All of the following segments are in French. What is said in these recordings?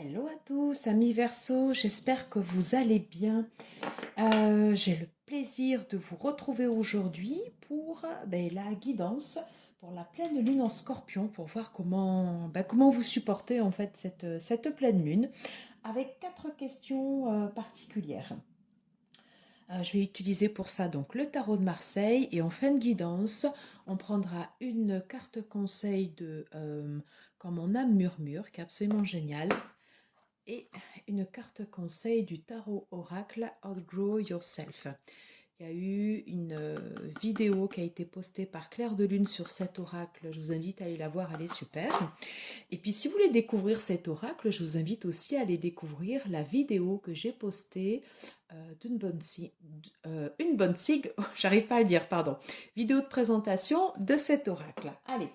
Hello à tous, amis Verseau, j'espère que vous allez bien. J'ai le plaisir de vous retrouver aujourd'hui pour la guidance pour la pleine lune en Scorpion, pour voir comment vous supportez en fait cette pleine lune, avec 4 questions particulières. Je vais utiliser pour ça donc le tarot de Marseille et en fin de guidance, on prendra une carte conseil de Quand mon âme murmure, qui est absolument géniale, et une carte conseil du tarot oracle Outgrow Yourself. Il y a eu une vidéo qui a été postée par Claire de Lune sur cet oracle. Je vous invite à aller la voir, elle est super. Et puis si vous voulez découvrir cet oracle, je vous invite aussi à aller découvrir la vidéo que j'ai postée d'une bonne une bonne sig, j'arrive pas à le dire, pardon. Vidéo de présentation de cet oracle. Allez,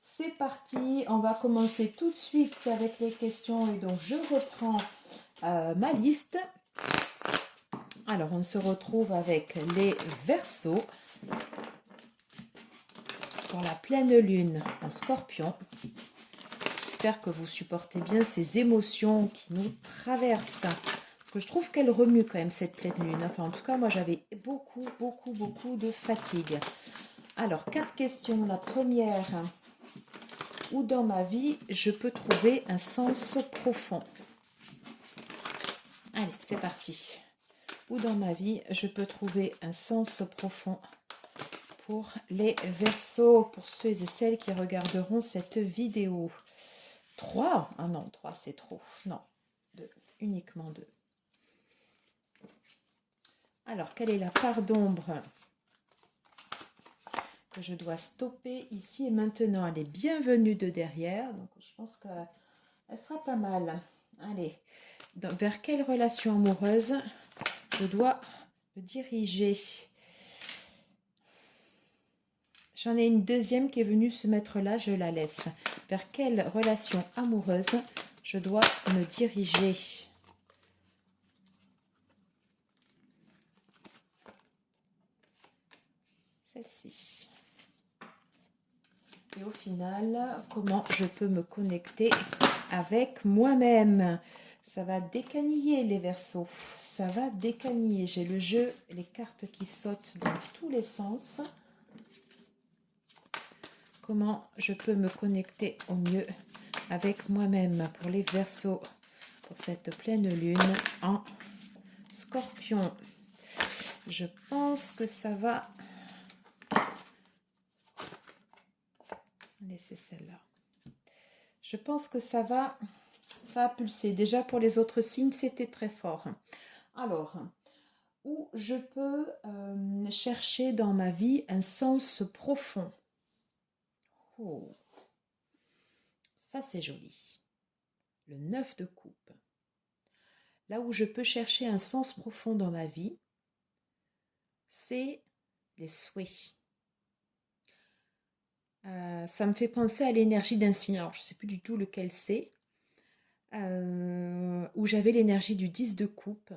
c'est parti, on va commencer tout de suite avec les questions et donc je reprends ma liste. Alors on se retrouve avec les Verseaux pour la pleine lune en Scorpion. J'espère que vous supportez bien ces émotions qui nous traversent. Parce que je trouve qu'elle remue quand même cette pleine lune. Enfin en tout cas moi j'avais beaucoup de fatigue. Alors 4 questions. La première, où dans ma vie je peux trouver un sens profond? Allez, c'est parti. Où dans ma vie je peux trouver un sens profond pour les Verseaux, pour ceux et celles qui regarderont cette vidéo? 3? Ah non, 3 c'est trop. Non, 2, uniquement 2. Alors, quelle est la part d'ombre que je dois stopper ici et maintenant? Elle est bienvenue de derrière, donc je pense qu'elle sera pas mal. Allez, vers quelle relation amoureuse je dois me diriger? J'en ai une deuxième qui est venue se mettre là, je la laisse. Vers quelle relation amoureuse je dois me diriger? Celle-ci. Et au final, comment je peux me connecter avec moi-même? Ça va décaniller les Verseaux. Ça va décaniller. J'ai le jeu, les cartes qui sautent dans tous les sens. Comment je peux me connecter au mieux avec moi-même pour les Verseaux, pour cette pleine lune en Scorpion? Je pense que ça va... Laissez celle-là. Je pense que ça va pulser. Déjà pour les autres signes, c'était très fort. Alors, où je peux chercher dans ma vie un sens profond? Oh, ça c'est joli. Le 9 de coupe. Là où je peux chercher un sens profond dans ma vie, c'est les souhaits. Ça me fait penser à l'énergie d'un signe. Alors, je ne sais plus du tout lequel c'est. Où j'avais l'énergie du 10 de coupe.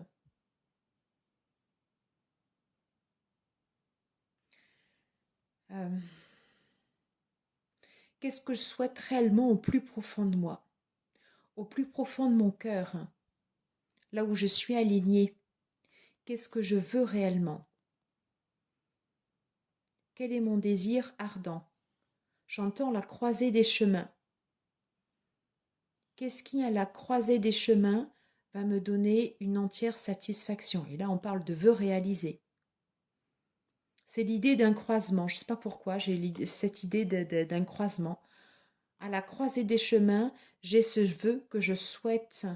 Qu'est-ce que je souhaite réellement au plus profond de moi, au plus profond de mon cœur, là où je suis alignée? Qu'est-ce que je veux réellement? Quel est mon désir ardent? J'entends la croisée des chemins. Qu'est-ce qui, à la croisée des chemins, va me donner une entière satisfaction? Et là, on parle de vœux réalisés. C'est l'idée d'un croisement. Je ne sais pas pourquoi, j'ai cette idée d'un croisement. À la croisée des chemins, j'ai ce vœu que je souhaite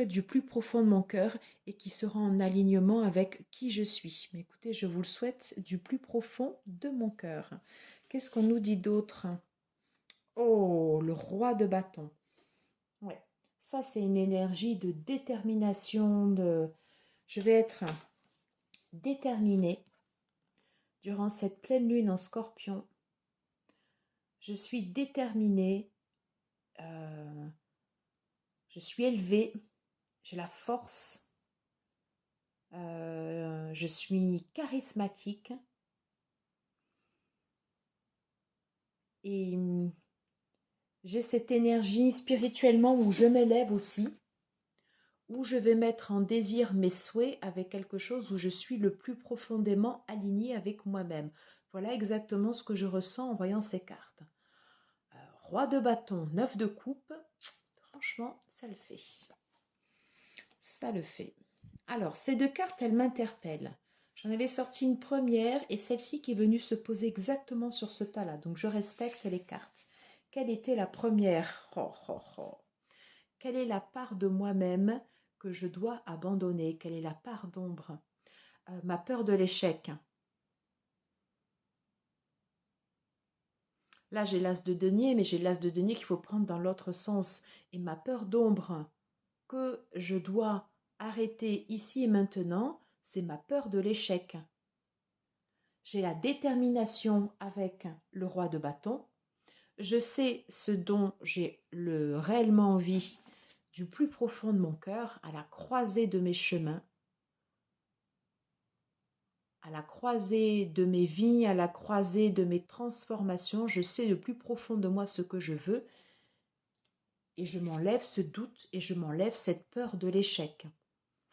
du plus profond de mon cœur et qui sera en alignement avec qui je suis. Mais écoutez, je vous le souhaite du plus profond de mon cœur. Qu'est-ce qu'on nous dit d'autre? Oh, le roi de bâton. Ouais, ça c'est une énergie de détermination, je vais être déterminée durant cette pleine lune en Scorpion. Je suis déterminée, je suis élevée, j'ai la force, je suis charismatique et J'ai cette énergie spirituellement où je m'élève aussi, où je vais mettre en désir mes souhaits avec quelque chose où je suis le plus profondément alignée avec moi-même. Voilà exactement ce que je ressens en voyant ces cartes. Roi de bâton, 9 de coupe, franchement, ça le fait. Ça le fait. Alors, ces deux cartes, elles m'interpellent. J'en avais sorti une première et celle-ci qui est venue se poser exactement sur ce tas-là. Donc, je respecte les cartes. Quelle était la première? Quelle est la part de moi-même que je dois abandonner? Quelle est la part d'ombre? Ma peur de l'échec. Là, j'ai l'as de denier, mais j'ai l'as de denier qu'il faut prendre dans l'autre sens. Et ma peur d'ombre que je dois arrêter ici et maintenant, c'est ma peur de l'échec. J'ai la détermination avec le roi de bâton. Je sais ce dont j'ai réellement envie du plus profond de mon cœur, à la croisée de mes chemins, à la croisée de mes vies, à la croisée de mes transformations. Je sais le plus profond de moi ce que je veux et je m'enlève ce doute et je m'enlève cette peur de l'échec.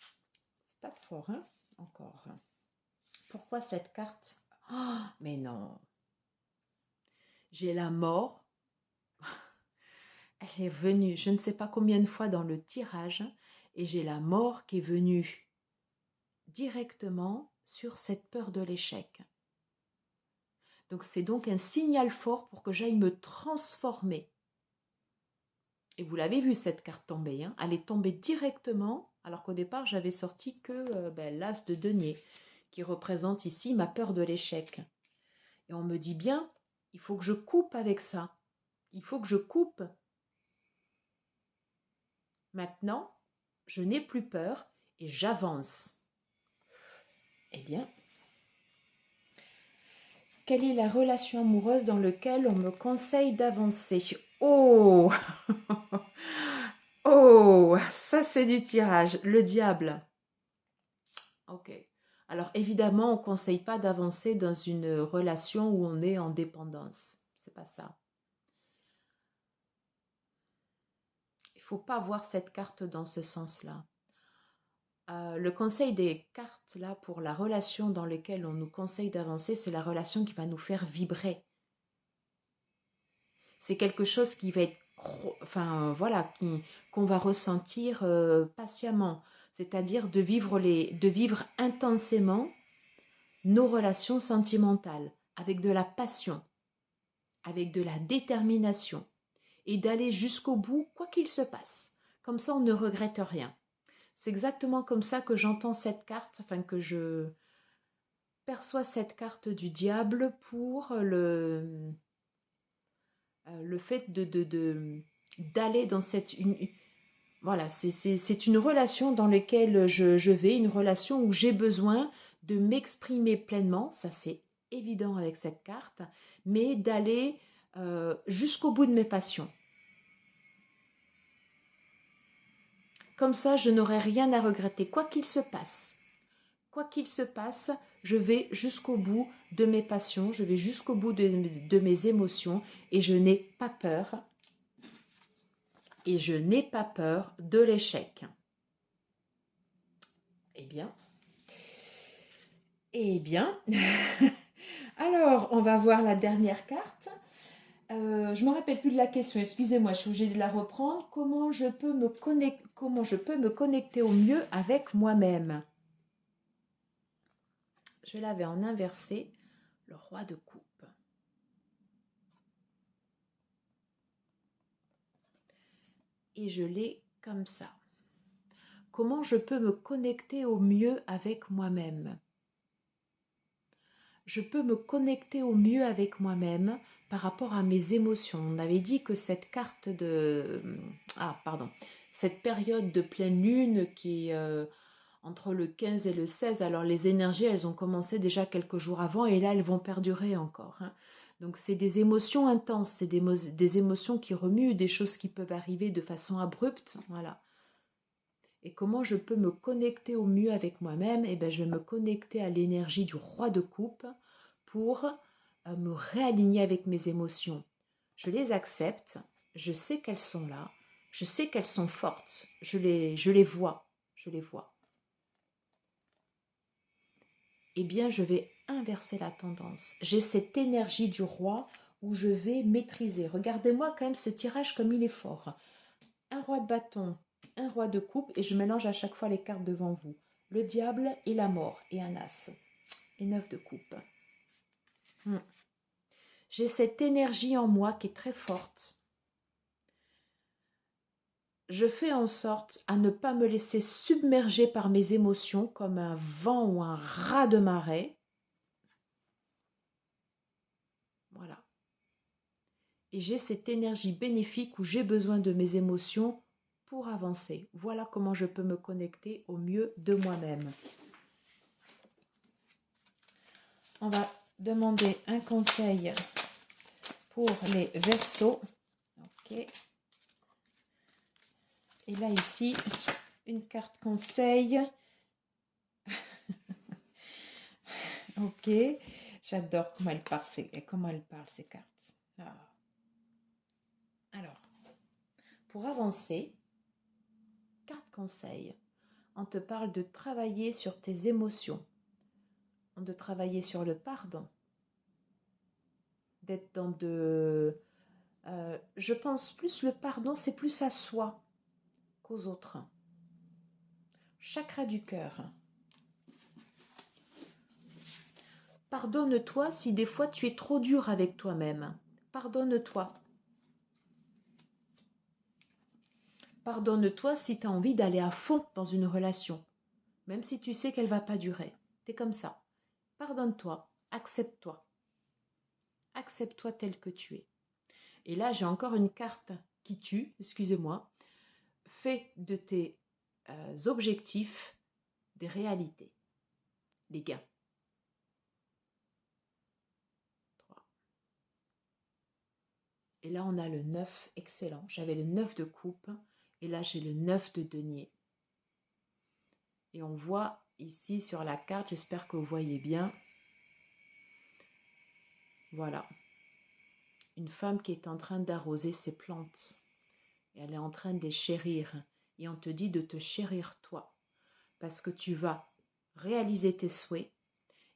C'est pas fort, hein? Encore. Pourquoi cette carte? Oh, mais non. J'ai la mort. Elle est venue, je ne sais pas combien de fois dans le tirage, et j'ai la mort qui est venue directement sur cette peur de l'échec. Donc c'est donc un signal fort pour que j'aille me transformer. Et vous l'avez vu cette carte tomber, hein? Elle est tombée directement, alors qu'au départ j'avais sorti que l'as de denier, qui représente ici ma peur de l'échec. Et on me dit bien, il faut que je coupe avec ça. Il faut que je coupe. Maintenant, je n'ai plus peur et j'avance. Eh bien, quelle est la relation amoureuse dans laquelle on me conseille d'avancer? Oh oh, ça c'est du tirage. Le diable. Ok. Alors évidemment, on ne conseille pas d'avancer dans une relation où on est en dépendance. C'est pas ça. Il ne faut pas voir cette carte dans ce sens-là. Le conseil des cartes là pour la relation dans laquelle on nous conseille d'avancer, c'est la relation qui va nous faire vibrer. C'est quelque chose qui va être, enfin voilà, qu'on va ressentir patiemment, c'est-à-dire de vivre intensément nos relations sentimentales avec de la passion, avec de la détermination et d'aller jusqu'au bout quoi qu'il se passe. Comme ça, on ne regrette rien. C'est exactement comme ça que j'entends cette carte, enfin que je perçois cette carte du diable pour le fait d'aller dans cette... voilà, c'est une relation dans laquelle je vais, une relation où j'ai besoin de m'exprimer pleinement, ça c'est évident avec cette carte, mais d'aller jusqu'au bout de mes passions. Comme ça, je n'aurai rien à regretter, quoi qu'il se passe. Quoi qu'il se passe, je vais jusqu'au bout de mes passions, je vais jusqu'au bout de mes émotions et je n'ai pas peur. Et je n'ai pas peur de l'échec. Eh bien, alors on va voir la dernière carte. Je ne me rappelle plus de la question, excusez-moi, je suis obligée de la reprendre. Comment je peux me connecter au mieux avec moi-même? Je l'avais en inversé, le roi de coupe. Et je l'ai comme ça. Comment je peux me connecter au mieux avec moi-même? Je peux me connecter au mieux avec moi-même par rapport à mes émotions. On avait dit que cette carte de... cette période de pleine lune qui est entre le 15 et le 16, alors les énergies, elles ont commencé déjà quelques jours avant et là, elles vont perdurer encore, hein. Donc, c'est des émotions intenses, c'est des émotions qui remuent, des choses qui peuvent arriver de façon abrupte, voilà. Et comment je peux me connecter au mieux avec moi-même? Eh bien, je vais me connecter à l'énergie du roi de coupe pour me réaligner avec mes émotions. Je les accepte, Je sais qu'elles sont là. Je sais qu'elles sont fortes. Je les vois. Je les vois. Eh bien, je vais inverser la tendance. J'ai cette énergie du roi où je vais maîtriser. Regardez-moi quand même ce tirage comme il est fort. Un roi de bâton, un roi de coupe et je mélange à chaque fois les cartes devant vous. Le diable et la mort et un as. Et 9 de coupe. J'ai cette énergie en moi qui est très forte. Je fais en sorte à ne pas me laisser submerger par mes émotions comme un vent ou un raz de marée. Voilà. Et j'ai cette énergie bénéfique où j'ai besoin de mes émotions pour avancer. Voilà comment je peux me connecter au mieux de moi-même. On va demander un conseil pour les Verseaux. Ok. Et là, ici, une carte conseil. Ok. J'adore comment elles parlent ces cartes. Ah. Alors, pour avancer, carte conseil. On te parle de travailler sur tes émotions. De travailler sur le pardon. D'être dans de... je pense plus le pardon, c'est plus à soi qu'aux autres. Chakra du cœur. Pardonne-toi si des fois tu es trop dur avec toi-même. Pardonne-toi. Pardonne-toi si tu as envie d'aller à fond dans une relation, même si tu sais qu'elle ne va pas durer. Tu es comme ça. Pardonne-toi, accepte-toi. Accepte-toi tel que tu es. Et là, j'ai encore une carte qui tue, excusez-moi. Fais de tes objectifs des réalités. Les gains. 3. Et là, on a le 9, excellent. J'avais le 9 de coupe et là, j'ai le 9 de denier. Et on voit ici sur la carte, j'espère que vous voyez bien. Voilà. Une femme qui est en train d'arroser ses plantes. Et elle est en train de les chérir. Et on te dit de te chérir toi. Parce que tu vas réaliser tes souhaits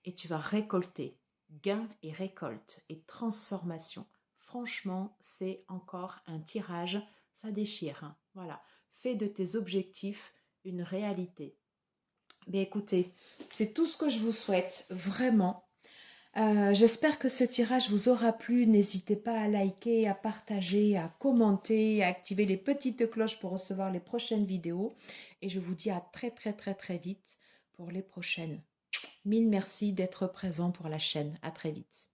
et tu vas récolter. Gain et récolte et transformation. Franchement, c'est encore un tirage. Ça déchire. Voilà. Fais de tes objectifs une réalité. Mais écoutez, c'est tout ce que je vous souhaite, vraiment. J'espère que ce tirage vous aura plu. N'hésitez pas à liker, à partager, à commenter, à activer les petites cloches pour recevoir les prochaines vidéos. Et je vous dis à très très très très vite pour les prochaines. Mille merci d'être présent pour la chaîne. À très vite.